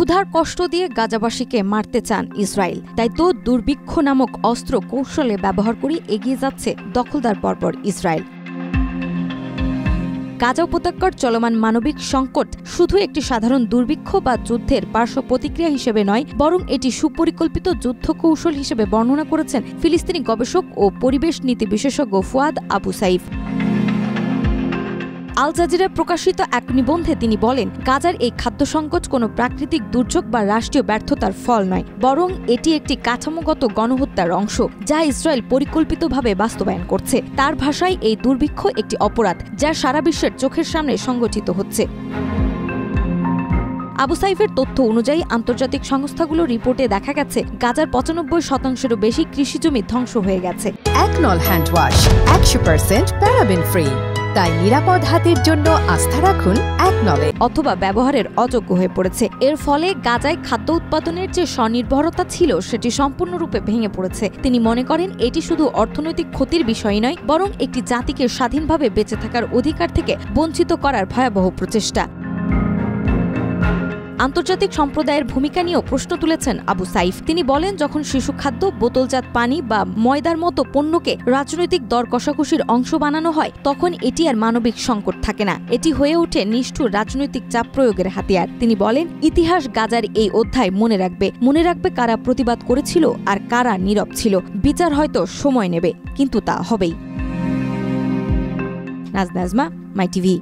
ক্ষুধার কষ্ট দিয়ে গাজাবাসীকে মারতে চান ইসরায়েল, তাই তো দুর্ভিক্ষ নামক অস্ত্র কৌশলে ব্যবহার করে এগিয়ে যাচ্ছে দখলদার পরপর ইসরায়েল। গাজা উপত্যকার চলমান মানবিক সংকট শুধু একটি সাধারণ দুর্ভিক্ষ বা যুদ্ধের পার্শ্ব প্রতিক্রিয়া হিসেবে নয়, বরং এটি সুপরিকল্পিত যুদ্ধ কৌশল হিসেবে বর্ণনা করেছেন ফিলিস্তিনি গবেষক ও পরিবেশ নীতি বিশেষজ্ঞ ফুয়াদ আবু সাইফ। আল জাজিরায় প্রকাশিত এক নিবন্ধে তিনি বলেন, গাজার এই খাদ্য সংকট কোনো প্রাকৃতিক দুর্যোগ বা রাষ্ট্রীয় ব্যর্থতার ফল নয়, বরং এটি একটি কাঠামোগত গণহত্যার অংশ যা ইসরায়েল পরিকল্পিতভাবে বাস্তবায়ন করছে। তার ভাষায় এই দুর্ভিক্ষ একটি অপরাধ যা সারা বিশ্বের চোখের সামনে সংগঠিত হচ্ছে। আবু সাইফের তথ্য অনুযায়ী আন্তর্জাতিক সংস্থাগুলোর রিপোর্টে দেখা গেছে গাজার ৯৫%-এরও বেশি কৃষিজমি ধ্বংস হয়ে গেছে। একনল হ্যান্ড ওয়াশ ১০০% প্যারাবেন ফ্রি, তাই নিরাপদ হাতের জন্য আস্থা রাখুন একনলে। অথবা ব্যবহারের অযোগ্য হয়ে পড়েছে। এর ফলে গাজায় খাদ্য উৎপাদনের যে স্বনির্ভরতা ছিল সেটি সম্পূর্ণরূপে ভেঙে পড়েছে। তিনি মনে করেন এটি শুধু অর্থনৈতিক ক্ষতির বিষয় নয়, বরং একটি জাতিকে স্বাধীনভাবে বেঁচে থাকার অধিকার থেকে বঞ্চিত করার ভয়াবহ প্রচেষ্টা। আন্তর্জাতিক সম্প্রদায়ের ভূমিকা নিয়েও প্রশ্ন তুলেছেন আবু সাইফ। তিনি বলেন, যখন শিশু খাদ্য, বোতলজাত পানি বা ময়দার মতো পণ্যকে রাজনৈতিক দর কষাকষির অংশ বানানো হয়, তখন এটি আর মানবিক সংকট থাকে না, এটি হয়ে ওঠে নিষ্ঠুর রাজনৈতিক চাপ প্রয়োগের হাতিয়ার। তিনি বলেন, ইতিহাস গাজার এই অধ্যায় মনে রাখবে কারা প্রতিবাদ করেছিল আর কারা নীরব ছিল। বিচার হয়তো সময় নেবে, কিন্তু তা হবেই। নাজমা, মাই টিভি।